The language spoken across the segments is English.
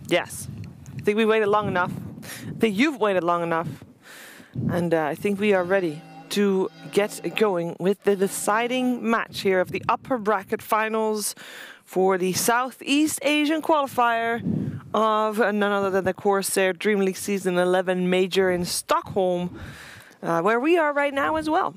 Yes. I think we waited long enough. I think you've waited long enough. And I think we are ready to get going with the deciding match here of the upper bracket finals for the Southeast Asian qualifier of none other than the CORSAIR DreamLeague Season 11 Major in Stockholm, where we are right now as well.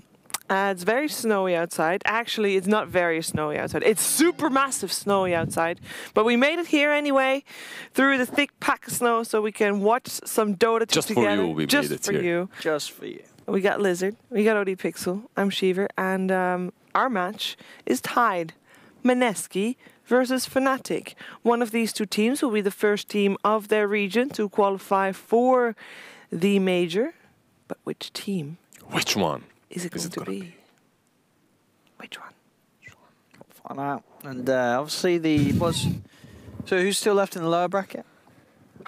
It's very snowy outside. Actually, it's not very snowy outside. It's super massive snowy outside. But we made it here anyway, through the thick pack of snow, so we can watch some Dota just together. For you, we just made it for here. you. Just for you. We got Lizard, we got OD Pixel, I'm Shiver, and our match is tied. Mineski versus Fnatic. One of these two teams will be the first team of their region to qualify for the major. But which team? Which one? Is it going to be? Which one? Find out. And obviously the so who's still left in the lower bracket?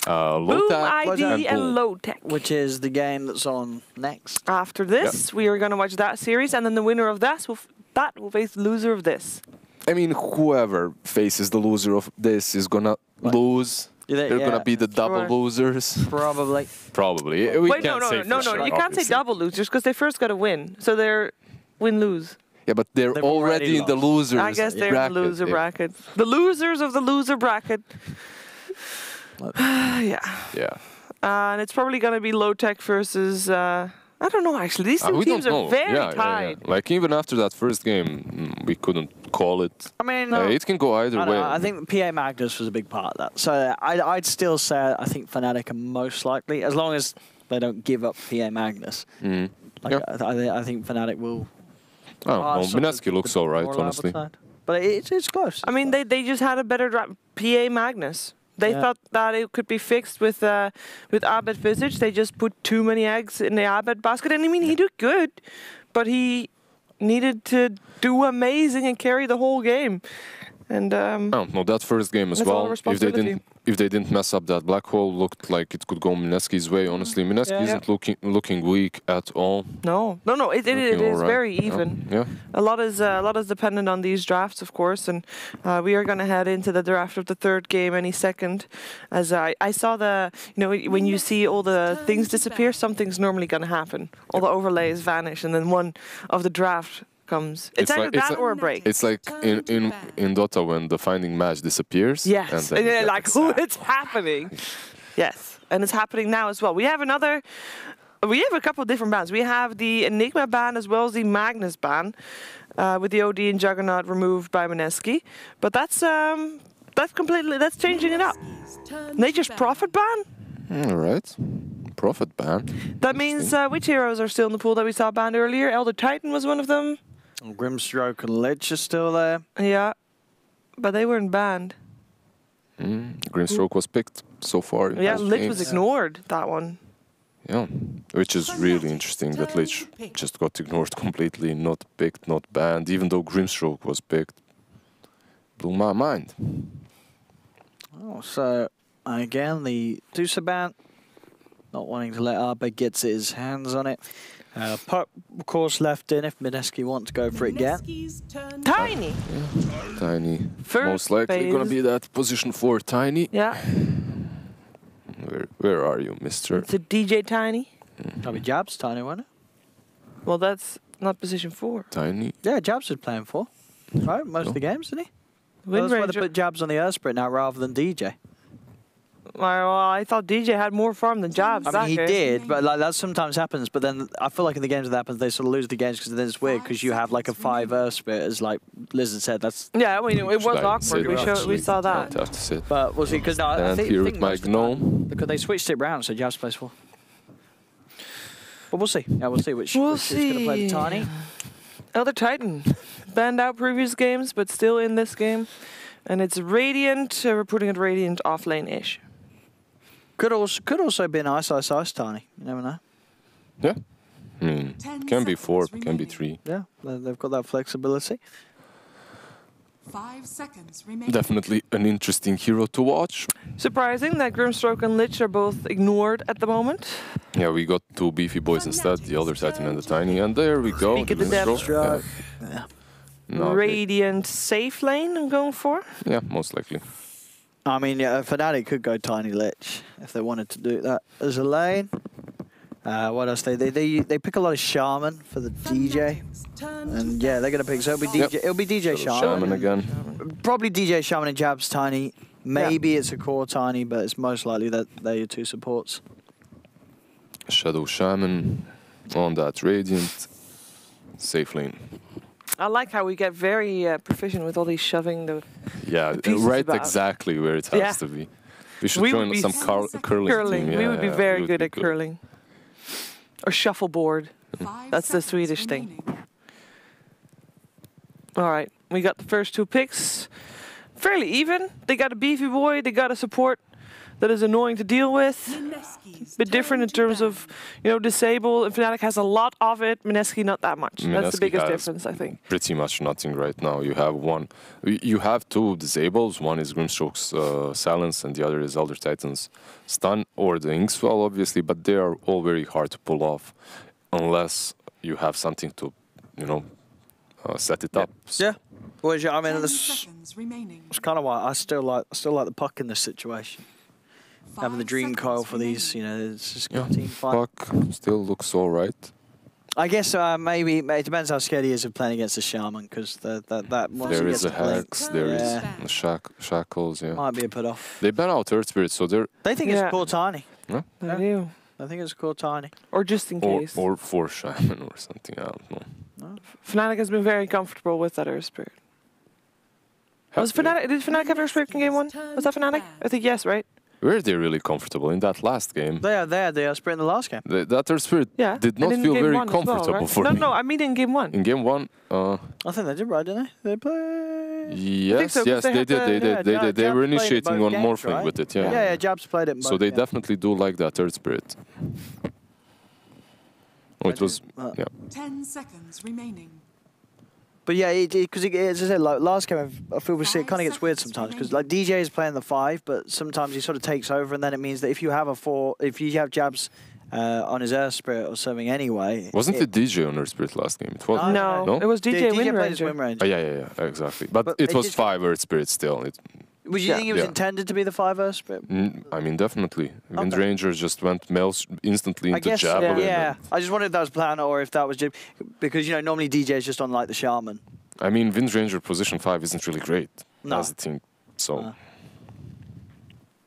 Boom ID and Low Tech. Which is the game that's on next. After this, we are going to watch that series, and then the winner of that will face the loser of this. I mean, whoever faces the loser of this is gonna lose. They're gonna be the double losers. Probably. Probably. We Wait, can't no. sure, You can't say double losers because they first got to win. So they're win-lose. Yeah, but they're already in the losers I guess they're bracket. in the loser bracket. The losers of the loser bracket. Yeah. And it's probably going to be Low Tech versus... I don't know, actually. These two teams are very tied. Yeah. Like, even after that first game, we couldn't call it. I mean... it can go either way. I think PA Magnus was a big part of that. So I'd still say I think Fnatic are most likely, as long as they don't give up PA Magnus. Mm. Like, I think Fnatic will... Oh, well, Mineski looks all right, honestly. But it's close. I mean, they just had a better draft. PA Magnus. They thought that it could be fixed with Abed Visage. They just put too many eggs in the Abed basket. And I mean, he did good, but he needed to do amazing and carry the whole game. And no, that first game as well. If they didn't mess up that black hole, looked like it could go Mineski's way. Honestly, Mineski isn't looking weak at all. No. It is very even. Yeah. A lot is dependent on these drafts, of course, and we are going to head into the draft of the third game any second. As I saw when you see all the things disappear, something's normally going to happen. All the overlays vanish, and then one of the draft comes. It's either like, that or a break. It's like in Dota when the finding match disappears. Yes, and then like, it's happening. Yes, and it's happening now as well. We have a couple of different bans. We have the Enigma ban as well as the Magnus ban, with the OD and Juggernaut removed by Mineski. But that's changing it up. Nature's Prophet ban. All right. Prophet ban. That means which heroes are still in the pool that we saw banned earlier? Elder Titan was one of them. Grimstroke and Lich are still there. Yeah, but they weren't banned. Grimstroke was picked so far. Yeah, Lich was ignored, that one. Yeah, which is really interesting that Lich just got ignored completely, not picked, not banned, even though Grimstroke was picked. Blew my mind. Oh, so again, the Dusa ban, not wanting to let Arbe get his hands on it. Puck, of course, left in if Mineski wants to go for it again. Tiny! Yeah. Tiny. First most likely going to be that position 4 Tiny. Yeah. Where are you, mister? It's a DJ Tiny. Probably Jabs Tiny, wasn't it? Well, that's not position 4. Tiny? Yeah, Jabs was playing 4. Right, most of the games, didn't he? Well, that's why they put Jabs on the Earth Sprint now rather than DJ. Well, I thought DJ had more farm than Jabs. I mean, he did, but like, that sometimes happens. But then I feel like in the games that happens, they sort of lose the games because then it's weird because you have like a 5 Earth Spirit, as like Lizard said. That's I mean, it was awkward. We saw that. But we'll see because now I think my gnome because they switched it round, so Jabs plays 4. But we'll see. Yeah, we'll see which is going to play the Tiny. Elder Titan, banned out previous games, but still in this game, and it's Radiant. We're putting it Radiant off lane-ish. Could also be an ice Tiny. You never know. Yeah. Can be 4, can be 3. Yeah, they've got that flexibility. 5 seconds remaining. Definitely an interesting hero to watch. Surprising that Grimstroke and Lich are both ignored at the moment. Yeah, we got 2 beefy boys instead, the Elder Titan and the Tiny, and there we go. Speak of the Grimstroke. Yeah. Radiant safe lane I'm going for. Yeah, most likely. I mean, yeah, Fnatic could go Tiny Lich if they wanted to do that as a lane. What else? They pick a lot of Shaman for the DJ. And yeah, they're going to pick, so it'll be DJ, it'll be DJ Shaman again. Probably DJ Shaman and Jabs Tiny. Maybe it's a core Tiny, but it's most likely that they're your two supports. Shadow Shaman on that Radiant. Safe lane. I like how we get very proficient with all these shoving the pieces right about. Exactly where it has to be. We should join some curling team. We would be very good at curling. Or shuffleboard. That's the Swedish thing. All right, we got the first two picks. Fairly even. They got a beefy boy. They got a support that is annoying to deal with. Bit different in terms of, disable. Fnatic has a lot of it. Mineski not that much. That's the biggest difference, I think. Pretty much nothing right now. You have you have two disables. One is Grimstroke's silence, and the other is Elder Titan's stun or the Inkswell, obviously. But they are all very hard to pull off, unless you have something to, set it up. Yeah. Well, I mean, that's kind of why I still like the puck in this situation. Having the dream coil for these, it's just team fight. Puck still looks all right. I guess maybe it depends how scared he is of playing against the Shaman, because that once there he is gets a hex, there is the shackles. Yeah, might be a put off. They ban out Earth Spirit, so they think it's a core Tiny. Yeah? They do. I think it's a core Tiny. Or just in case. Or for Shaman or something. I don't know. No. Fnatic has been very comfortable with that Earth Spirit. Did Fnatic have Earth Spirit in game 1? Was that Fnatic? I think yes, right? Were they really comfortable in that last game? They had the Earth Spirit in the last game. That Earth Spirit did not feel very comfortable for me. No, I mean in game 1. In game 1, I think they did right, didn't they? They played. Yes, they did. They were initiating on morphing with it. Yeah, Jabs played it. So they definitely do like that Earth Spirit. Oh, it was 10 seconds remaining. But yeah, because as I said, like last game, I feel it kind of gets weird sometimes because like DJ is playing the 5, but sometimes he sort of takes over, and then it means that if you have Jabs on his Earth Spirit or something anyway. Wasn't it DJ on Earth Spirit last game? It was no, it was DJ Windranger. Oh, yeah, exactly. But it was 5 Earth Spirit still. Would you think it was intended to be the 5 Earth Spirit? I mean, definitely. Windranger just went instantly into Javelin. Yeah. I just wondered if that was planned or if that was just because normally DJ is just on like the Shaman. I mean, Windranger position 5 isn't really great as a team, so.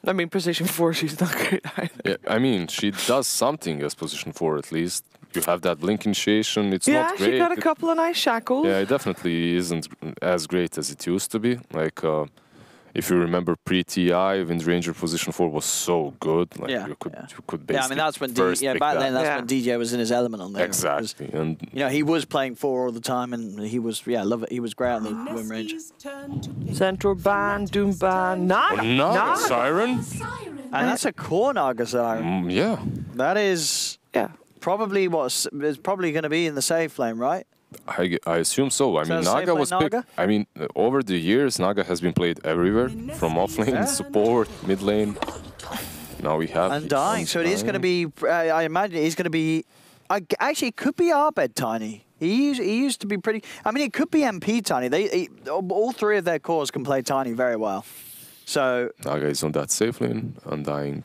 I mean, position 4, she's not great either. Yeah, I mean, she does something as position 4 at least. You have that blink initiation. It's not great. Yeah, she got a couple of nice shackles. Yeah, it definitely isn't as great as it used to be. Like. If you remember pre-TI, Windranger position 4 was so good. Like you could basically I mean that's when back then that's when DJ was in his element on there. Exactly. And he was playing 4 all the time, and he was love it. He was great on the Windranger. Central ban, Doom ban, Naga Siren. And that's a core Naga Siren. Yeah. That is probably is probably going to be in the safe lane, right? I assume so. I mean, Naga was big. I mean, over the years, Naga has been played everywhere, from offlane, support, mid lane. Now we have Undying. So it is going to be. I imagine he's going to be. Actually, it could be Arbed Tiny. He used to be pretty. I mean, it could be MP Tiny. All 3 of their cores can play Tiny very well. So Naga is on that safe lane. Undying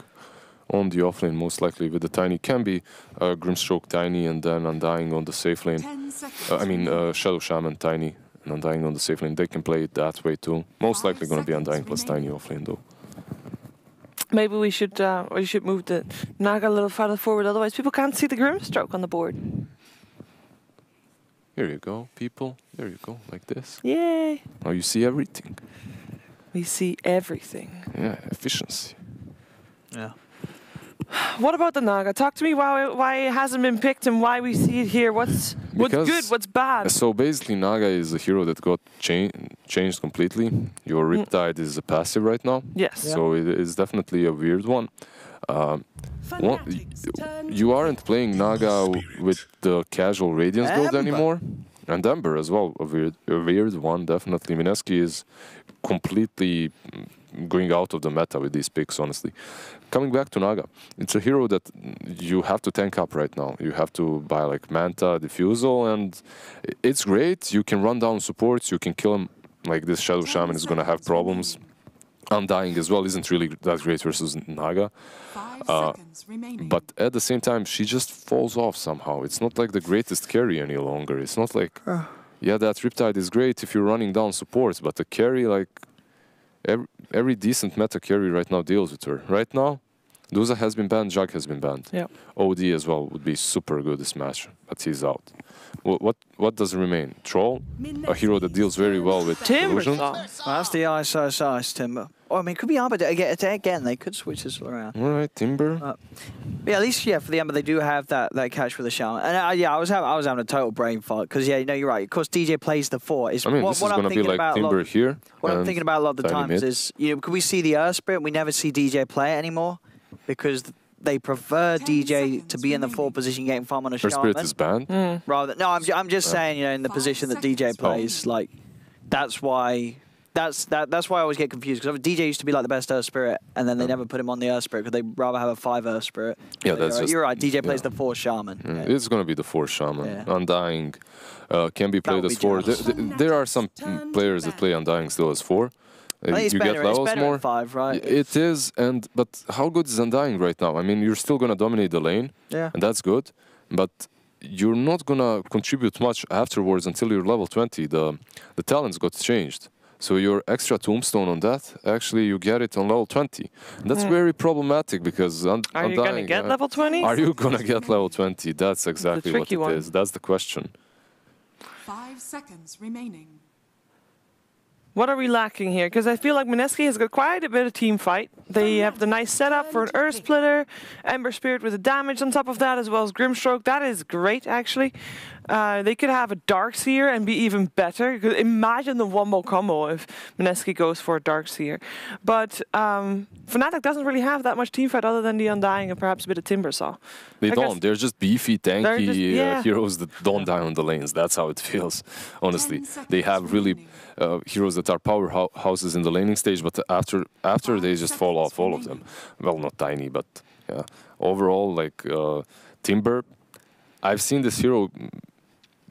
on the offlane, most likely with the Tiny. Can be Grimstroke Tiny and then Undying on the safe lane. Shadow Shaman Tiny and Undying on the safe lane. They can play it that way too. Most likely going to be Undying plus Tiny offlane though. Maybe we should move the Naga a little farther forward, otherwise people can't see the Grimstroke on the board. Here you go, people. There you go, like this. Yay! Now you see everything. We see everything. Yeah, efficiency. Yeah. What about the Naga? Talk to me why it hasn't been picked and why we see it here. What's good, what's bad? So basically Naga is a hero that got changed completely. Your Riptide is a passive right now. Yes. So it is definitely a weird one. You aren't playing Naga with the casual Radiance build anymore. And Ember as well, a weird one, definitely. Mineski is completely going out of the meta with these picks, honestly. Coming back to Naga, it's a hero that you have to tank up right now. You have to buy like Manta, Diffusal, and it's great. You can run down supports, you can kill him. Like this Shadow Shaman is going to have problems Undying as well isn't really that great versus Naga. 5 seconds remaining. But at the same time, she just falls off somehow. It's not like the greatest carry any longer. It's not like, yeah, that Riptide is great if you're running down supports, but the carry, like, every decent meta carry right now deals with her. Right now, Duza has been banned, Jug has been banned. Yeah. OD as well would be super good this match, but he's out. What does remain? Troll, a hero that deals very well with illusions. Timbersaw. That's the ice Timber. Oh, I mean, it could be Arbor. Again, they could switch this around. All right, Timber. But yeah, at least for the Ember they do have that catch with the Shaman. And yeah, I was having a total brain fart because yeah, you're right. Of course, DJ plays the 4. I mean, this is going to be like Timber here. What I'm thinking about a lot of the times is, could we see the Earth Spirit? We never see DJ play it anymore because they prefer DJ to be in the 4 position, getting farm on a Shaman. Spirit is banned. Rather, no, I'm just saying, in the position that DJ plays, like that's why. That's why I always get confused, because DJ used to be like the best Earth Spirit, and then they never put him on the Earth Spirit because they'd rather have a 5 Earth Spirit. Yeah, that's you're right. DJ plays the 4 Shaman. Yeah. It's going to be the 4 Shaman. Yeah. Undying can be played as 4. There are some players that play Undying still as 4. I think you get levels it's more. 5, right? It is, but how good is Undying right now? I mean, you're still going to dominate the lane, and that's good, but you're not going to contribute much afterwards until you're level 20. The talents got changed. So your extra tombstone on that, actually you get it on level 20. And that's very problematic because Are you going to get level 20? Are you going to get level 20? That's exactly what it is. That's the question. 5 seconds remaining. What are we lacking here? Because I feel like Mineski has got quite a bit of team fight. They have the nice setup for an Earth Splitter, Ember Spirit with the damage on top of that, as well as Grimstroke. That is great, actually. They could have a Darkseer and be even better. Imagine the wombo combo if Mineski goes for a Darkseer. But Fnatic doesn't really have that much team fight other than the Undying and perhaps a bit of Timbersaw. They don't. They're just beefy, tanky heroes that don't die on the lanes. That's how it feels, honestly. They have really heroes that are powerhouses in the laning stage, but after they just fall off, all of them. Well, not Tiny, but yeah. Overall, like Timber, I've seen this hero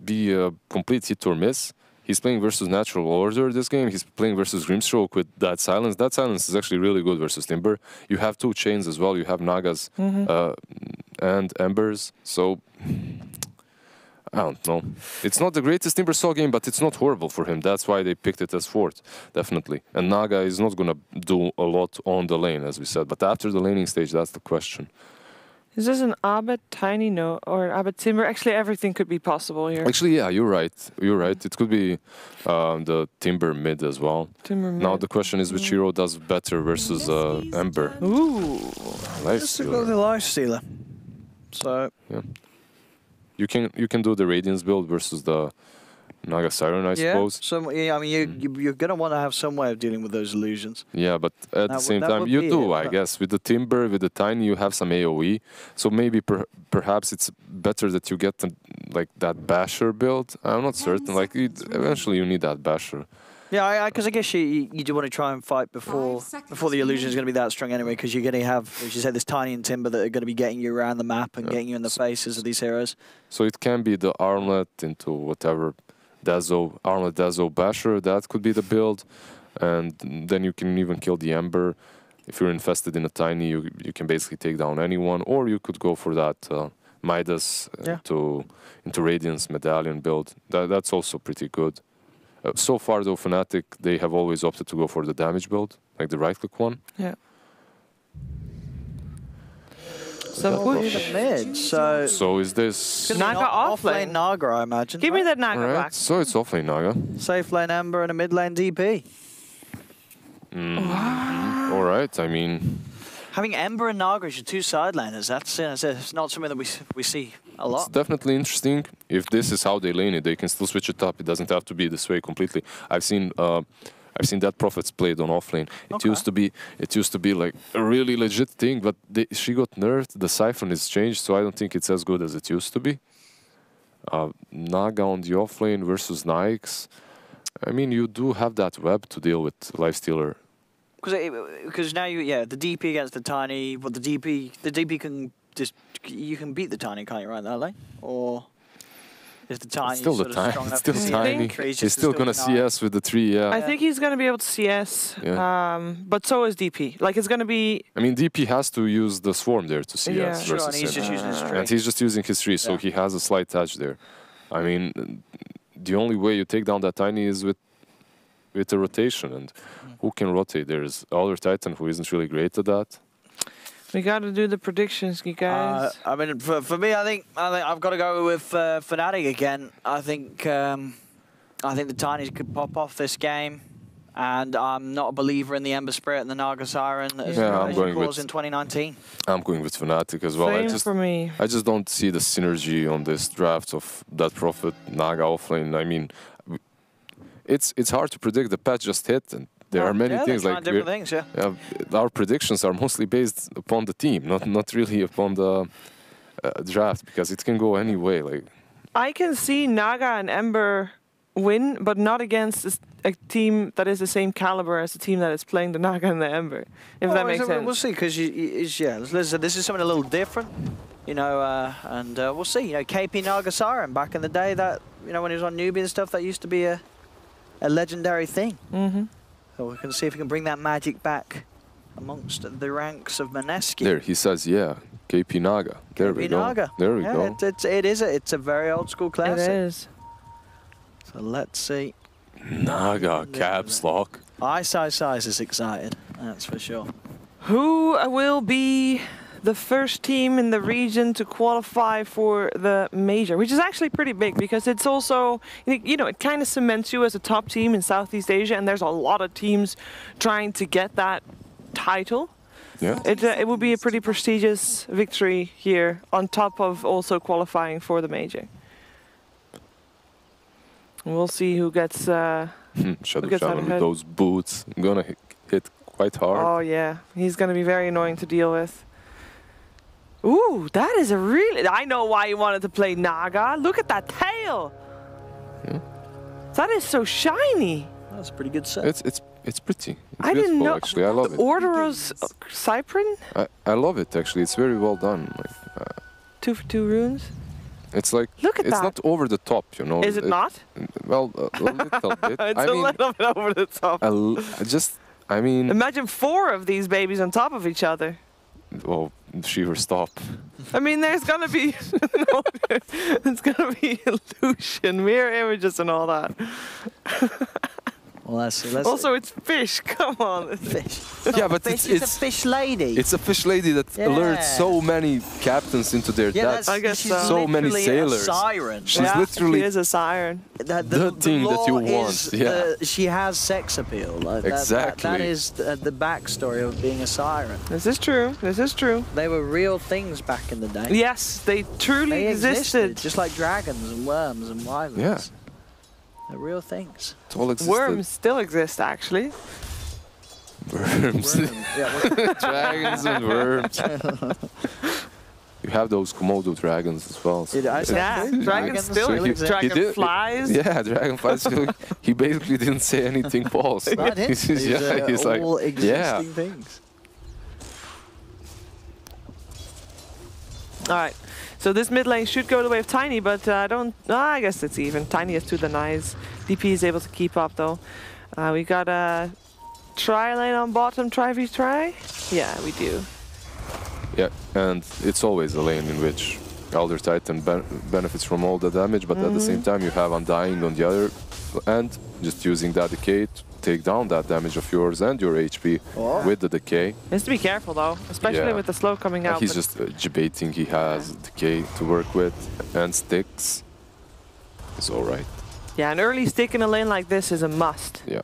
be a complete hit or miss. He's playing versus Natural Order this game. He's playing versus Grimstroke with that silence. That silence is actually really good versus Timber. You have 2 chains as well. You have Nagas and Embers. So, I don't know. It's not the greatest Timbersaw game, but it's not horrible for him. That's why they picked it as 4th, definitely. And Naga is not going to do a lot on the lane, as we said. But after the laning stage, that's the question. Is this an Abed Tiny or Abed Timber? Actually, everything could be possible here. Actually, yeah, you're right. You're right. It could be the Timber mid as well. Timber mid. Now the question is which hero does better versus Ember. Ooh. Lifestealer. The Lifestealer. So yeah, you can do the Radiance build versus the Naga Siren, I suppose. So yeah, I mean you're gonna want to have some way of dealing with those illusions. Yeah, but at the same time you do, I guess. With the Timber, with the Tiny, you have some AOE. So maybe perhaps it's better that you get like that Basher build. I'm not certain. Like eventually you need that Basher. Yeah, because I guess you do want to try and fight before the illusion is going to be that strong anyway, because you're going to have, as you said, this Tiny and Timber that are going to be getting you around the map and getting you in the faces of these heroes. So it can be the Armlet into whatever Armlet Dazzle Basher, that could be the build, and then you can even kill the Ember. If you're infested in a Tiny, you can basically take down anyone, or you could go for that Midas into Radiance Medallion build. That's also pretty good. So far, though, Fnatic, they have always opted to go for the damage build, like the right-click one. Yeah. So mid. So is this Naga offlane? Naga, I imagine. Give me that Naga back. So it's offlane Naga. Safe lane Ember and a mid lane DP. All right. I mean, having Ember and Naga as your 2 side laners, that's not something that we see a lot. It's definitely interesting. If this is how they lane it, they can still switch it up. It doesn't have to be this way completely. I've seen that Prophets played on offlane. It used to be like a really legit thing, but she got nerfed. The siphon is changed, so I don't think it's as good as it used to be. Naga on the offlane versus Nyx. I mean, you do have that web to deal with Lifestealer. Because now the DP against the Tiny. Well, the DP can just you can beat the Tiny, can't you? Right, that lane or. Is the Tiny Still the sort of Tiny. strong enough Still to see Tiny. it? Creatures He's still gonna keep an eye. CS with the 3. Yeah. I think he's going to be able to CS, Yeah. but so is DP. Like, it's going to be... I mean, DP has to use the swarm there to CS Yeah. Sure, and versus he's him. just using his tree. And he's just using his 3, so Yeah. he has a slight edge there. I mean, the only way you take down that Tiny is with the rotation, and who can rotate? There's Elder Titan who isn't really great at that. We got to do the predictions, you guys. I mean, for me, I think I've got to go with Fnatic again. I think the Tinies could pop off this game, and I'm not a believer in the Ember Spirit and the Naga Siren as I'm going it was with- in 2019. I'm going with Fnatic as well. Same for me. I just don't see the synergy on this draft of that Prophet Naga offlane. I mean, it's hard to predict. The patch just hit, and there are many Yeah, things they're like trying different things. Yeah. our predictions are mostly based upon the team, not really upon the draft, because it can go any way. Like, I can see Naga and Ember win, but not against a team that is the same caliber as the team that is playing the Naga and the Ember, if that makes sense. We'll see, because listen, this is something a little different, you know, and we'll see. You know, KP Naga Siren back in the day, that, you know, when he was on Newbie and stuff, that used to be a legendary thing. Mm-hmm. So we can see if we can bring that magic back amongst the ranks of Mineski. there, he says, yeah, KP Naga. There we KP go. Naga. There we Yeah, go. it's a very old school classic. It is. So let's see. Naga, caps lock. Ice is excited, that's for sure. Who will be the first team in the region to qualify for the major, which is actually pretty big because it's also, you know, it kind of cements you as a top team in Southeast Asia, and there's a lot of teams trying to get that title. Yeah. It will be a pretty prestigious victory here, on top of also qualifying for the major. We'll see who gets. Shadow gets out Shaman with ahead? those boots. Gonna hit quite hard. Oh yeah, he's gonna be very annoying to deal with. Ooh, that is a really... I know why you wanted to play Naga. Look at that tail. Yeah. That is so shiny. That's a pretty good set. It's pretty. It's I beautiful, didn't know. actually. I love it. Orderos Cyprin? I love it, actually. It's very well done. Like, 2 for 2 runes. it's like, Look at it's that. not over the top, you know. Is it not? Well, a little bit. It's I a mean, little bit over the top. I mean, Imagine 4 of these babies on top of each other. well, Shiver, stop. I mean, there's gonna be... no, there's gonna be illusion, mirror images and all that. Well, let's Also, it's fish. Come on. fish. Yeah, but fish, it's a fish lady. It's a fish lady that alerts Yeah. so many captains into their deaths. I guess she's so. So many literally sailors. A siren. She's Yeah, literally She is a siren. the thing that you lore want, is, yeah. she has sex appeal. Like Exactly. that is the backstory of being a siren. This is true. This is true. They were real things back in the day. Yes, they truly They existed. just like dragons and worms and wyverns. Yeah. They're real things. It all existed. Worms still exist, actually. Worms. Yeah, Dragons and worms. You have those Komodo dragons as well. so- Did I say Yeah, true? dragons still So he- exist. he did- Dragonflies. Yeah, dragonflies. He basically didn't say anything false. I didn't. He's like, all existing yeah. things. All right. So this mid lane should go the way of Tiny, but I don't... I guess it's even. Tiny has 2 denies. DP is able to keep up, though. We got a try lane on bottom, try v try? Yeah, we do. Yeah, and it's always a lane in which Elder Titan benefits from all the damage, but at the same time you have Undying on the other end, just using that decay to take down that damage of yours and your HP with the decay. Has to be careful, though, especially Yeah. with the slow coming And out. he's but- just debating, he has decay to work with and sticks. It's alright. Yeah, an early stick in a lane like this is a must. Yeah.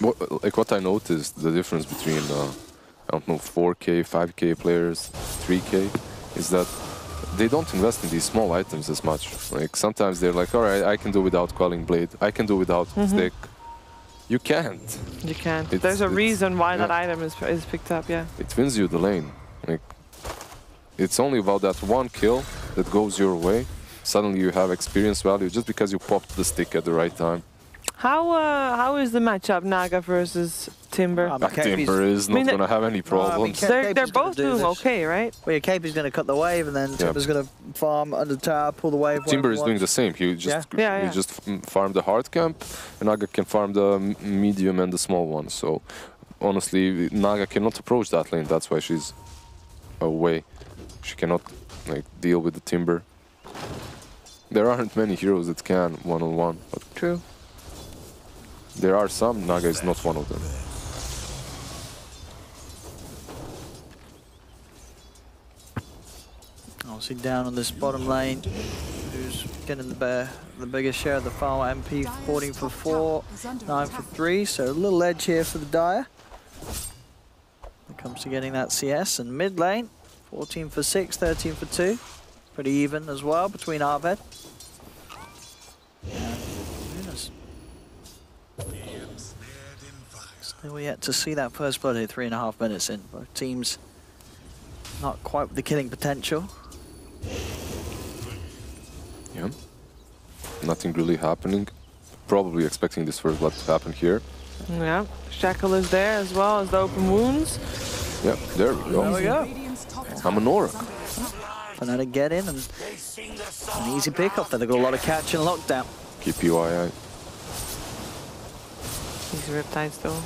What I noticed, the difference between, I don't know, 4K, 5K players, 3K, is that they don't invest in these small items as much. Like, sometimes they're like, alright, I can do without Quelling Blade, I can do without Stick. You can't. You can't. It's- There's a it's- reason why that yeah. item is picked up, yeah. It wins you the lane. Like, it's only about that one kill that goes your way. Suddenly you have experience value just because you popped the stick at the right time. How is the matchup Naga versus Timber. Timber is not going to have any problems. They're both doing okay, right? Well, yeah, KP's going to cut the wave, and then Timber's going to farm under tower, pull the wave. Timber is doing the same. He just farmed the hard camp, and Naga can farm the medium and the small one. So honestly, Naga cannot approach that lane. That's why she's away. She cannot like deal with the Timber. There aren't many heroes that can one-on-one. But true. There are some. Naga is not one of them. Obviously down on this bottom lane, who's getting the biggest share of the farm. MP 14 for 4, 9 for 3, so a little edge here for the Dire. When it comes to getting that CS, and mid lane, 14 for 6, 13 for 2. Pretty even as well between Arved. Still yet to see that first blood here, 3.5 minutes in. Both teams not quite with the killing potential. Yeah. Nothing really happening. Probably expecting this first blood to happen here. Yeah. Shackle is there as well as the open wounds. Yeah, there we go. There we go. Amanora. Fnatic get in and an easy pick off there. They've got a lot of catch and lockdown. Keep UII. These riptides though.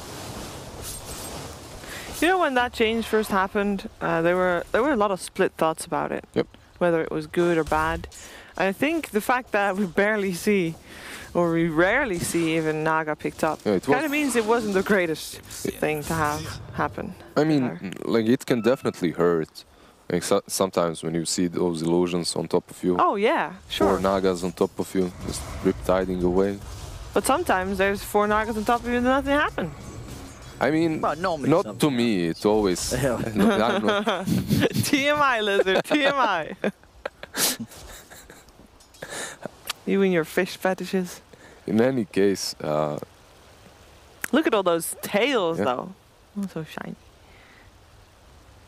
You know, when that change first happened, there were a lot of split thoughts about it. Yep. Whether it was good or bad. And I think the fact that we barely see, or we rarely see even Naga picked up, kind of means it wasn't the greatest thing to have happen. I mean, like, it can definitely hurt. Like, sometimes when you see those illusions on top of you. Oh yeah, sure. 4 Nagas on top of you, just riptiding away. But sometimes there's 4 Nagas on top of you and nothing happened. I mean, well, not to me, it's always... Yeah. No, I don't know. TMI, Lizard, TMI. You and your fish fetishes. In any case... Look at all those tails, though. Oh, so shiny.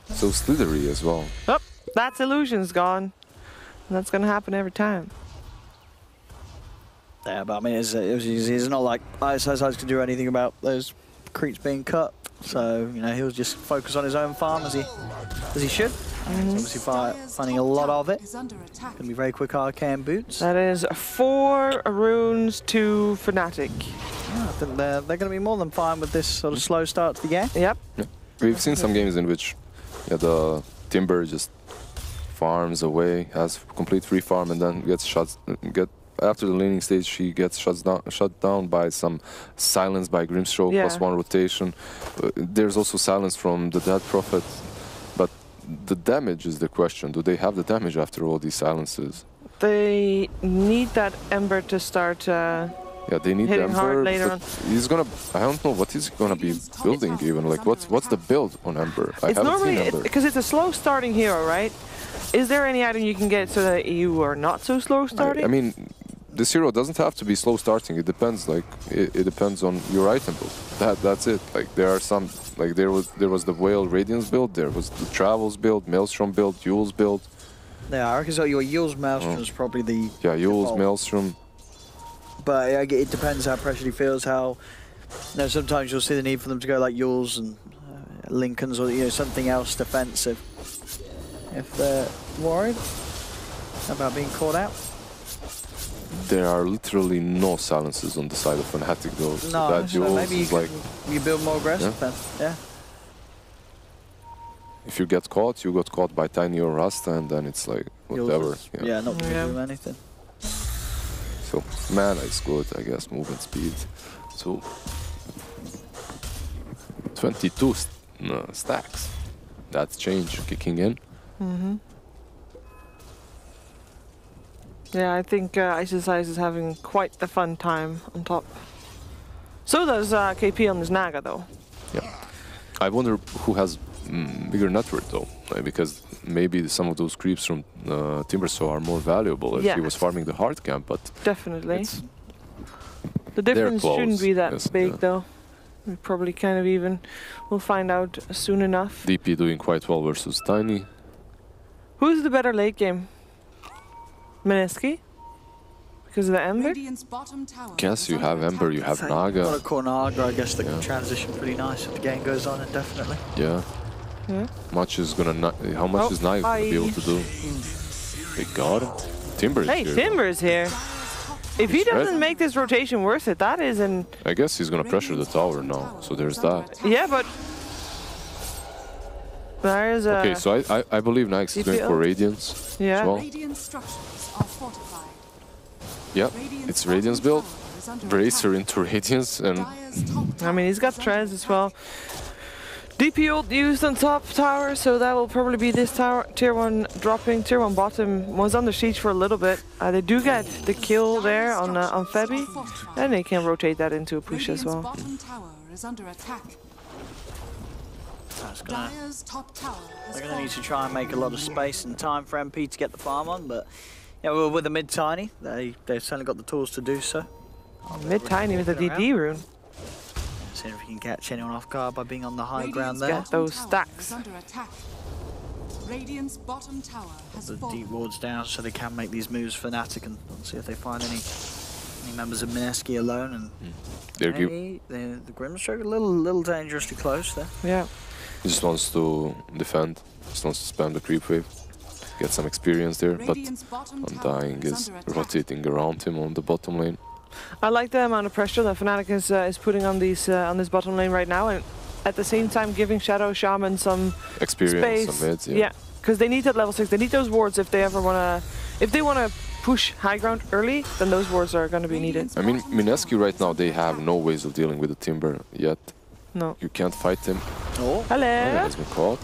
So slithery as well. Oh, that's illusion's gone. And that's going to happen every time. Yeah, but I mean, it's not like Ice can do anything about those creeps being cut. So, you know, he'll just focus on his own farm as he should. Obviously finding a lot of it. Going to be very quick arcane boots. That is 4 runes to Fnatic. Yeah, I think they're going to be more than fine with this sort of slow start to the game. Yep. Yeah. We've seen some games in which the Timber just farms away, has complete free farm, and then after the laning stage, she gets shut down by some silence by Grimstroke, +1 rotation. There's also silence from the Dead Prophet, but the damage is the question. Do they have the damage after all these silences? They need that Ember to start yeah, they need the Ember, later on. He's gonna... I don't know what he's gonna be building even. Like, what's the build on Ember? I it's haven't normally seen Ember. because it's a slow starting hero, right? Is there any item you can get so that you are not so slow starting? I mean, this hero doesn't have to be slow starting. It depends. Like, it depends on your item build. That's it. Like, there are some... Like, there was the Whale Radiance build. There was the Travels build, Maelstrom build, Yule's build. Yeah, I reckon so. Your Yule's Maelstrom is probably the... Yeah, Yule's default. Maelstrom. But it depends how pressured he feels, how... You know, sometimes you'll see the need for them to go like Yule's and Lincoln's or, you know, something else defensive. If they're worried about being caught out. There are literally no silences on the side of Fnatic though. So No, that so maybe you build more aggressive then. Yeah. If you get caught, you got caught by Tiny or Rasta, and then it's like whatever. Yeah, not going to do anything. So mana is good, I guess. Movement speed. So 22 stacks. That's change kicking in. Yeah, I think Ice's Eyes is having quite the fun time on top. So does KP on his Naga, though. Yeah. I wonder who has bigger network, though. Like, because maybe some of those creeps from Timbersaw are more valuable if he was farming the hard camp, but... Definitely. The difference shouldn't be that big, though. We're probably kind of even. We'll find out soon enough. DP doing quite well versus Tiny. Who's the better late game? Mineski? because of the Ember. Radiant's bottom tower Guess is you under have Ember, attack. you have Got a Naga. core Naga, I guess that Yeah. can transition pretty nice if the game goes on indefinitely. Yeah. Yeah. Much is gonna how much is Naga gonna be able to do? They got him. Timber is Hey, here. Timber's here. If he doesn't make this rotation worth it, that is an... I guess he's gonna pressure the tower now, so there's that. Yeah, but... There's a... Okay, so I believe Nix is going for DPL? Radiance Yeah. as well. Radiant structures are fortified. Yep, it's Radiance build. Bracer into Radiance, and Dire's top I mean, he's got Trez as well. DP ult used on top tower, so that will probably be this tower. Tier 1 dropping. Tier 1 bottom was under siege for a little bit. They do get the kill there on Febby, and they can rotate that into a push as well. bottom tower is under attack. That's gonna, Dire's top tower has they're going to need to fallen. try and make a lot of space and time for MP to get the farm on, but yeah, well, with the mid tiny, they've certainly got the tools to do so. Mid tiny with a DD rune. See if we can catch anyone off guard by being on the high ground Radiant's there. Get those bottom tower stacks. is under attack. Radiant's bottom tower has The fallen. deep wards down so they can make these moves for Fnatic and see if they find any members of Mineski alone. And they're hey, the Grimstroke a little dangerously close there. Yeah. he just wants to defend, just wants to spam the creep wave, get some experience there, but Radiant's bottom tower Undying is under attack. rotating around him on the bottom lane. I like the amount of pressure that Fnatic is putting on these on this bottom lane right now, and at the same time giving Shadow Shaman some Experience, space. some mids, Yeah, because they need that level 6. They need those wards if they ever wanna, if they wanna push high ground early, then those wards are gonna be needed. I mean, Mineski right now, they have no ways of dealing with the Timber yet. No. You can't fight him. Oh, Oh, yeah, Hello. has been caught.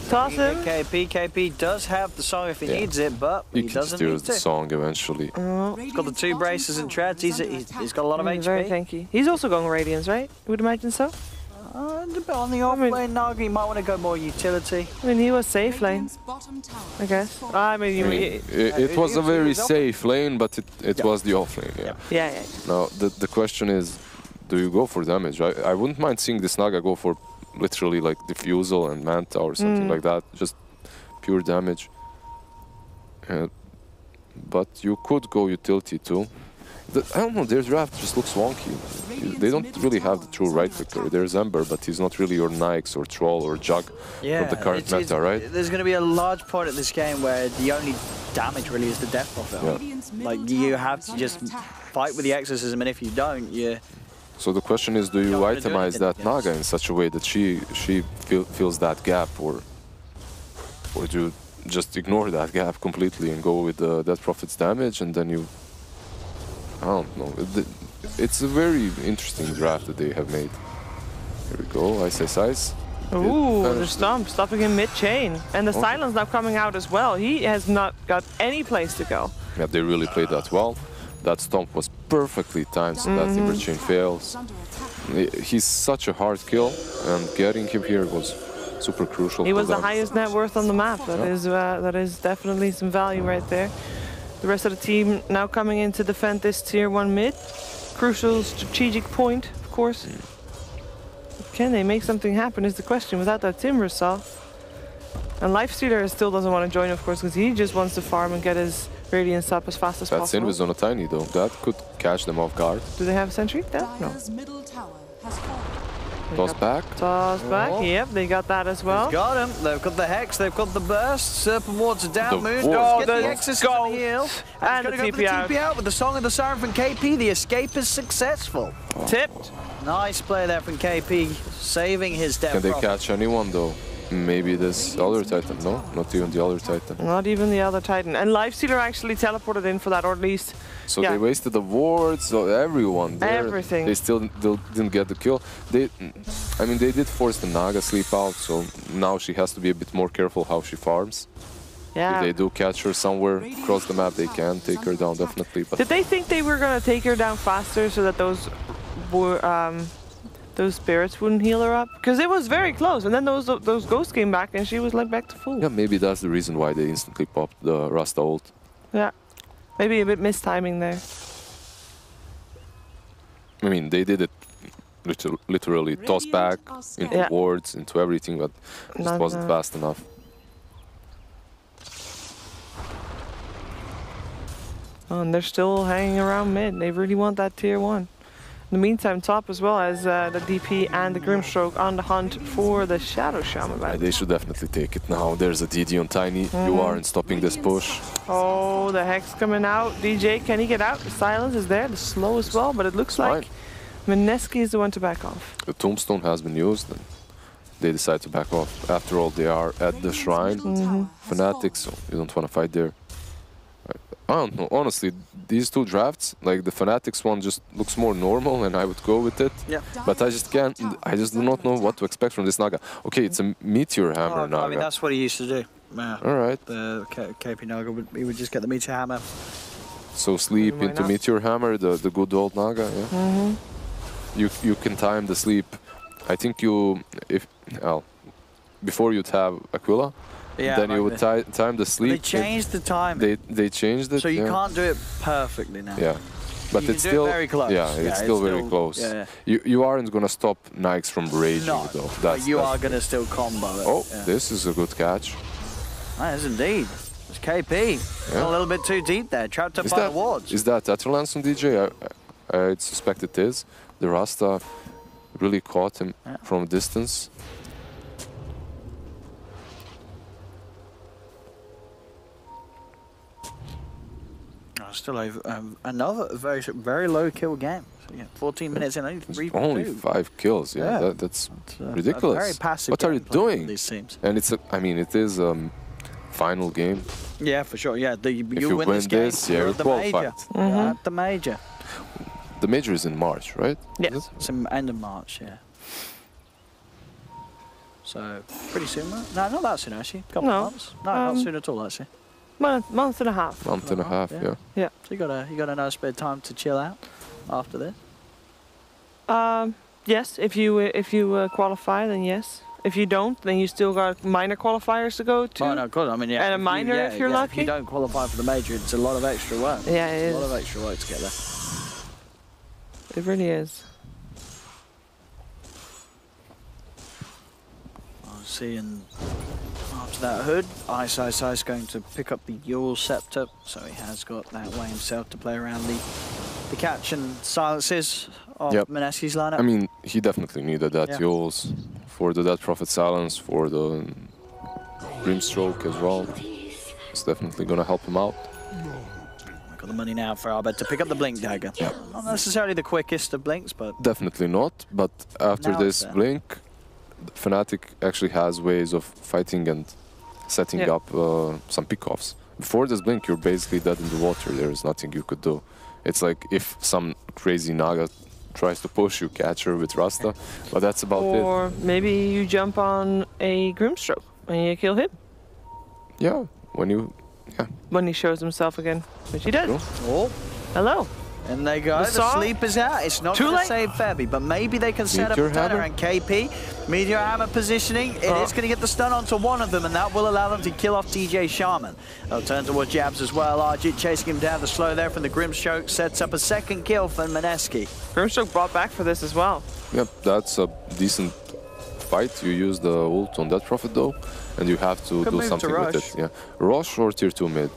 Toss him. KP does have the song if he Yeah. needs it, but He he can doesn't steer need the to. song eventually. Oh, He's got the 2 braces and treads. He's got a lot of very HP. tanky. He's also going Radiance, right? You would imagine so. On the off mean- lane, Naga, you might want to go more utility. I mean, he was safe lane, Radiant's bottom tower I guess. has fallen. I mean, I mean, it was a very safe lane, but it was the off lane, yeah. yeah. Now, the question is, do you go for damage? I wouldn't mind seeing this Naga go for literally like Diffusal and Manta or something like that, just pure damage. But you could go utility too. I don't know, their draft just looks wonky. They don't really have the true right clicker. There's Ember, but he's not really your Nyx or Troll or Jug of the current meta, right? There's going to be a large point at this game where the only damage really is the death buff. Yeah. Radiant's middle Like, you tower have is to under just attack. fight with the exorcism, and if you don't, you... So the question is, do you Don't wanna do itemize anything, that yes. Naga in such a way that she fills that gap, or do you just ignore that gap completely and go with that Prophet's damage, and then you... I don't know. It's a very interesting draft that they have made. Here we go, Ice. Ooh, It- the stomp, stopping him mid-chain. And the Okay. silence now coming out as well. He has not got any place to go. Yeah, they really played that well. That stomp was perfectly timed so that Timber Chain fails. Under attack. He's such a hard kill, and getting him here was super crucial. He for was the them. highest net worth on the map. That is definitely some value right there. The rest of the team now coming in to defend this tier 1 mid. Crucial strategic point, of course. Can they make something happen is the question without that Timber Saw. And Lifestealer still doesn't want to join, of course, because he just wants to farm and get his Radiance up as fast as That's possible. Invis on a Tiny though. That could catch them off guard. Do they have a sentry? No. Dire's middle tower has fallen. Toss back. Toss back. Oh. Yep, they got that as well. He's got him. They've got the Hex, they've got the Burst. Serpent Wards are down. The Moon Ward. does get Oh, the the exorcism gold. heal. And He's the gonna go for TP out. TP out with the Song of the Siren from KP. The escape is successful. Tipped. Nice play there from KP, saving his death. Can they Prophet. catch anyone though? Maybe this other Titan. No, not even the other Titan. Not even the other Titan. And Lifestealer actually teleported in for that, or at least... So yeah. they wasted the wards, so everyone there. Everything. They still didn't get the kill. I mean, they did force the Naga sleep out, so now she has to be a bit more careful how she farms. Yeah. If they do catch her somewhere across the map, they can take her down definitely. But Did they think they were going to take her down faster so that those spirits wouldn't heal her up? Because it was very close, and then those ghosts came back, and she was like back to full. yeah, maybe that's the reason why they instantly popped the Rasta ult. Yeah. Maybe a bit mistiming there. I mean, they did it literally toss back into Yeah. wards, into everything, but just Not, wasn't fast enough. Oh, and they're still hanging around mid. They really want that tier 1. In the meantime, top as well as the DP and the Grimstroke on the hunt for the Shadow Shaman. They should definitely take it now. There's a DD on Tiny. You aren't stopping this push. Oh, the Hex coming out. DJ, can he get out? The silence is there. The slow as well, but it looks like Mineski is the one to back off. The Tombstone has been used and they decide to back off. After all, they are at the shrine. Fnatic, so you don't want to fight there. I don't know, honestly, these two drafts, like the Fnatic's one just looks more normal and I would go with it. Yeah. But I just do not know what to expect from this Naga. Okay, it's a Meteor Hammer Naga. I mean, that's what he used to do. Yeah. Alright. The KP Naga, he would just get the Meteor Hammer. So sleep into Meteor Hammer, the good old Naga, yeah? You can time the sleep. I think before you'd have Aquila, then you would time the sleep. They changed the time. They changed it. So you can't do it perfectly now. Yeah, but you it's still very close. Yeah, it's still very close. Yeah. You aren't gonna stop Nikes from raging though. But you are gonna still combo it. Oh, this is a good catch. That is indeed. It's KP. A little bit too deep there, trapped up by the wards. Is that Tetherlands from DJ? I suspect it is. The Rasta really caught him from a distance. Still another very low kill game. So, 14 minutes in, only 5 kills. Yeah, that's ridiculous. Very passive. What are you doing? These teams. And it is final game. Yeah, for sure. Yeah, if you win this, you're the major. At the major. The major is in March, right? Yes. It's in end of March. Yeah. So pretty soon. No, not that soon actually. Couple of months. No, not soon at all actually. Month and a half. Month and a half, yeah. So you got a nice bit of time to chill out after this. Yes, if you qualify, then yes. If you don't, then you still got minor qualifiers to go to. Oh no, of course. I mean, and a minor if you're lucky. If you don't qualify for the major, it's a lot of extra work. Yeah, it is. A lot of extra work to get there. It really is. I'll see, and after that hood, Ice is going to pick up the Yule Scepter, so he has got that way himself to play around the catch and silences of Mineski's lineup. I mean, he definitely needed that Yules for the Dead Prophet silence, for the Grimstroke as well. It's definitely gonna help him out. Got the money now for Abed to pick up the Blink Dagger. Not necessarily the quickest of blinks, but definitely not. But after this blink, Fnatic actually has ways of fighting and setting up some pickoffs. Before this blink, you're basically dead in the water. There's nothing you could do. It's like if some crazy Naga tries to push you, catch her with Rasta, but that's about it. Or maybe you jump on a Grimstroke and you kill him. Yeah, when he shows himself again, which he does. Oh, hello. And they go, the sleep is out. It's not going to save Febby, but maybe they can set up a stunner. And KP, Meteor Hammer positioning, it is going to get the stun onto one of them, and that will allow them to kill off DJ Shaman. They'll turn towards Jabs as well. Arjit chasing him down the slow there from the Grimstroke, sets up a second kill for Mineski. Grimstroke brought back for this as well. Yep, that's a decent fight. You use the ult on that Prophet though, and you have to do something with it. Yeah, Rosh or tier 2 mid.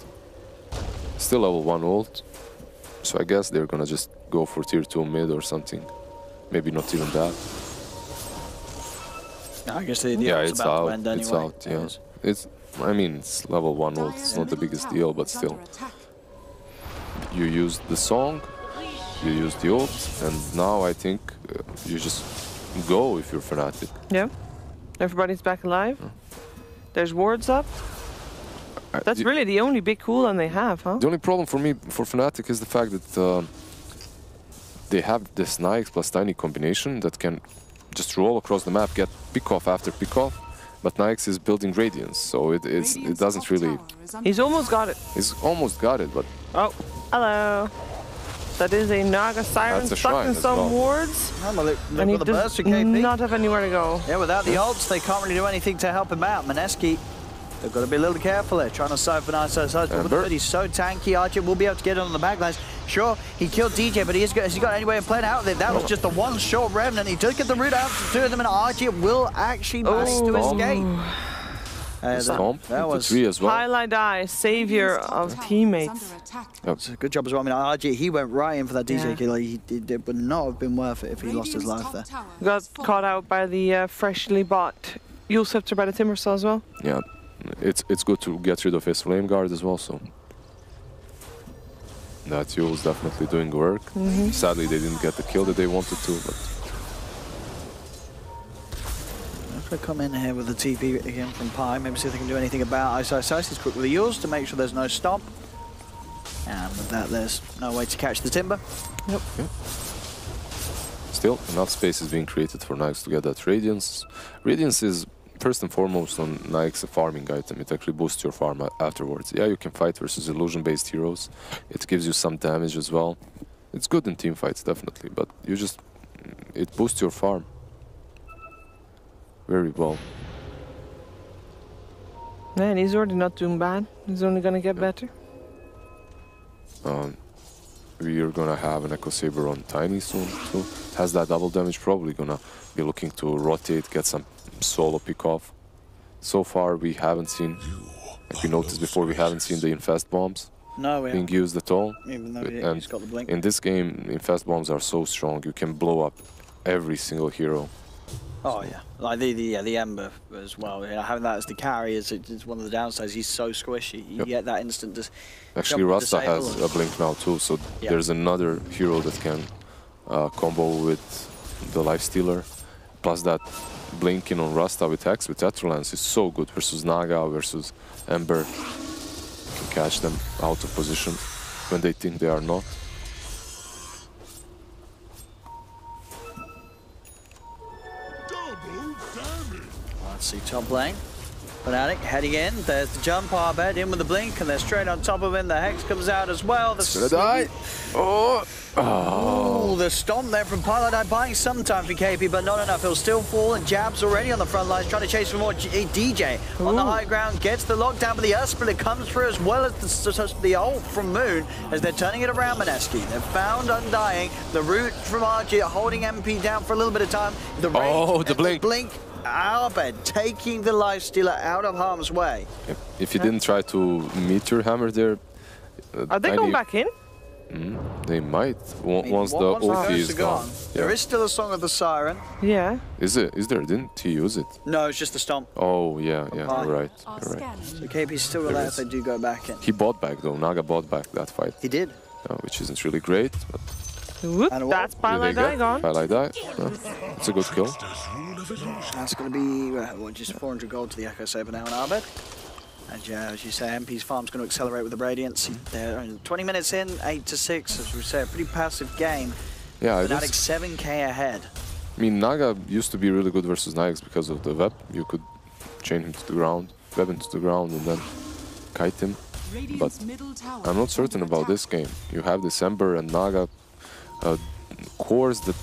Still level 1 ult. So I guess they're gonna just go for tier 2 mid or something. Maybe not even that. I guess the it's about out. to end anyway. It's out. Yeah. I mean, it's level 1 ult. It's not the biggest deal, but still. You used the song, you used the ult, and now I think you just go if you're Fnatic. Yeah. Everybody's back alive. There's wards up. That's really the only big cooldown they have, huh? The only problem for me, for Fnatic, is the fact that they have this Nikes plus Tiny combination that can just roll across the map, get pick-off after pick-off, but Nikes is building Radiance, so it doesn't really... He's almost got it. He's almost got it, but... Oh, hello. That is a Naga Siren stuck in some wards. And he does not have anywhere to go. Yeah, without the ults, they can't really do anything to help him out. Mineski, they've got to be a little careful there, trying to siphon Ice. But he's so tanky, Archie will be able to get it on the backlines. Sure, he killed DJ, but has he got any way of playing out of it? That was just the one short remnant. He did get the root out to 2 of them, and Archie will actually manage to escape. Stomp that into was 3 as well. Highlight Eye, savior of teammates. It's a good job as well. I mean, RG, he went right in for that DJ Yeah. kill. It would not have been worth it if he lost his life there. Got caught out by the freshly bought Yule Scepter by the Timbersaw as well. Yeah, it's good to get rid of his Flame Guard as well, so... That Yule's definitely doing work. Sadly, they didn't get the kill that they wanted to, but... They come in here with the TP again from Pi, maybe see if they can do anything about Ice. He's quick with the Yules to make sure there's no stomp. And with that, there's no way to catch the Timber. Yep. Still, enough space is being created for Nyx to get that Radiance. Radiance is, first and foremost, on Nyx a farming item. It actually boosts your farm afterwards. Yeah, you can fight versus illusion-based heroes. It gives you some damage as well. It's good in team fights, definitely, but you just... It boosts your farm. Very well. Man, he's already not doing bad. He's only gonna get better. We are gonna have an Echo Saber on Tiny soon too. Has that double damage, probably gonna be looking to rotate, get some solo pick off. So far we haven't seen, like we noticed before, we haven't seen the infest bombs being used at all. Even though he's got the blink. In this game, infest bombs are so strong, you can blow up every single hero. Oh yeah, like the Ember as well. Yeah, having that as the carry is one of the downsides. He's so squishy. You get that instant. Actually, Rasta has a blink now too, so there's another hero that can combo with the Lifestealer. Plus that blinking on Rasta with Hex with Tetralance is so good versus Naga, versus Ember. You can catch them out of position when they think they are not. Let's see top lane. Fnatic heading in. There's the jump Arbed in with the blink, and they're straight on top of him. The Hex comes out as well. It's gonna die. Oh, the stomp there from Pilot buying some time for KP, but not enough. He'll still fall, and Jab's already on the front lines trying to chase for more. DJ on the high ground gets the lockdown, but the Earth Splitter comes through as well as the ult from Moon as they're turning it around Mineski. They've found Undying. The root from RG holding MP down for a little bit of time. The blink. Arbed taking the Lifestealer out of harm's way. Yep. If you didn't try to Meteor Hammer there... Are they going back in? They might, once the ulti is gone. There is still a Song of the Siren. Yeah. Is there? Didn't he use it? No, it's just the stomp. Oh, yeah, you're right. So KP's still alive if they do go back in. He bought back though, Naga bought back that fight. He did. Which isn't really great, but... Whoop, that's Pilot Eye gone. Pilot Eye, it's a good kill. That's going to be, just 400 gold to the Echo Saber now on Arbed. And as you say, MP's farm's going to accelerate with the Radiance. They're 20 minutes in, 8-6, as we say, a pretty passive game. Yeah, Fnatic 7k ahead. I mean, Naga used to be really good versus Nyx because of the web. You could chain him to the ground, web him to the ground, and then kite him. But I'm not certain about this game. You have this Ember and Naga cores that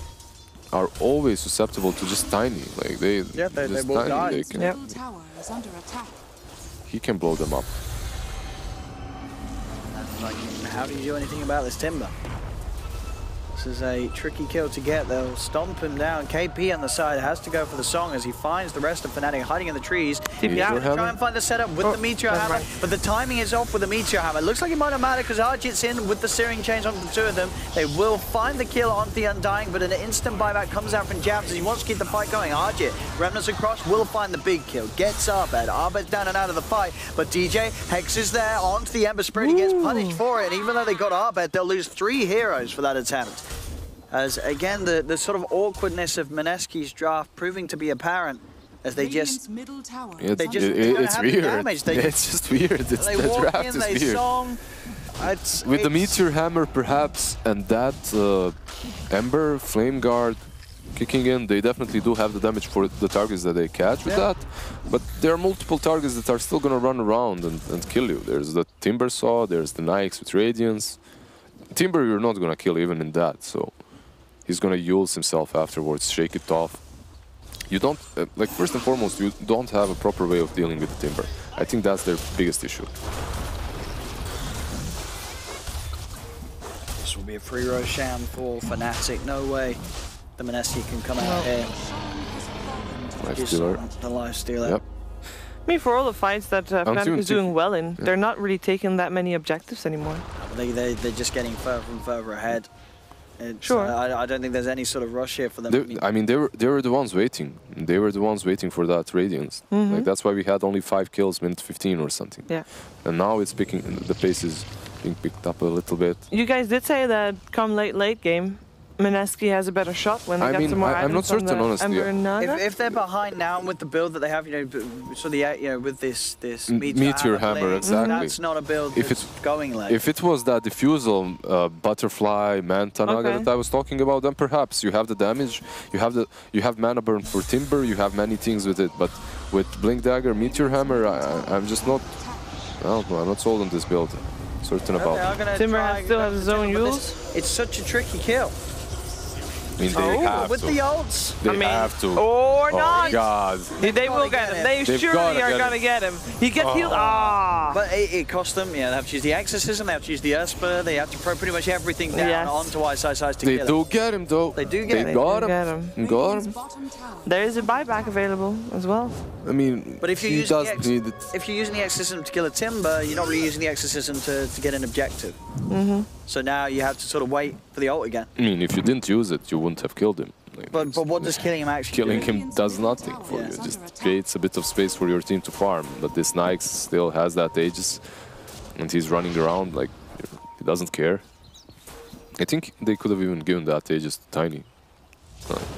are always susceptible to just Tiny. Like they will die. They can, he can blow them up. And like, how do you do anything about this Timber? This is a tricky kill to get. They'll stomp him down. KP on the side has to go for the Song as he finds the rest of Fnatic hiding in the trees. Yeah, try and find the setup with the Meteor Hammer, but the timing is off with the Meteor Hammer. Looks like it might not matter because Arjit's in with the Searing Chains onto the two of them. They will find the kill on the Undying, but an instant buyback comes out from Jabs as he wants to keep the fight going. Arjit, Remnants across, will find the big kill. Gets Arbed. Arbed's down and out of the fight, but DJ, Hex is there onto the Ember Spirit. He gets punished for it, and even though they got Arbed, they'll lose 3 heroes for that attempt. As again, the sort of awkwardness of Mineski's draft proving to be apparent as they just... It's weird. It's just weird. They walk in, they song. With the Meteor Hammer perhaps, and that Ember, Flame Guard kicking in, they definitely do have the damage for the targets that they catch with that. But there are multiple targets that are still going to run around and kill you. There's the Timbersaw, there's the Nyx with Radiance. Timber you're not going to kill even in that, so... He's gonna use himself afterwards, shake it off. You don't, like first and foremost, you don't have a proper way of dealing with the Timber. I think that's their biggest issue. This will be a free Roshan for Fnatic. No way the Mineski can come out here. Lifestealer. The Lifestealer. Yep. I mean, for all the fights that Fnatic is doing well in, they're not really taking that many objectives anymore. They're just getting further and further ahead. Sure. I don't think there's any sort of rush here for them. I mean, they were the ones waiting. They were the ones waiting for that Radiance. Like, that's why we had only 5 kills, minute 15 or something. Yeah. And now it's picking. The pace is being picked up a little bit. You guys did say that come late game, Mineski has a better shot when they get some more I'm not items from certain, the honestly. Ember and Naga. If they're behind now and with the build that they have, so with this Meteor hammer, exactly. That's not a build If that's going late. If it was that diffusal butterfly manta Naga that I was talking about, then perhaps you have the damage, you have mana burn for Timber, you have many things with it. But with Blink Dagger, Meteor hammer, I'm just not. I don't know. I'm not sold on this build. Certain about it. Timber still has his own use. It's such a tricky kill. I mean, they have with to. the ults. They have to. Or Oh not. God. They will get him. They surely are going to get him. He gets healed. Ah. But it cost them. Yeah, they have to use the Exorcism, they have to use the Esper, they have to throw pretty much everything down onto Ice to They kill do him. get him though. They do get him. They got him. Got him. There is a buyback available as well. I mean, But if you're, he using doesn't need it. if you're using the Exorcism to kill a Timber, you're not really using the Exorcism to get an objective. So now you have to sort of wait for the ult again. I mean, if you didn't use it, you wouldn't have killed him. Like, But what does killing him actually killing do? him does nothing for you. It just creates a bit of space for your team to farm. But this Nike still has that Aegis, and he's running around like he doesn't care. I think they could have even given that Aegis to Tiny.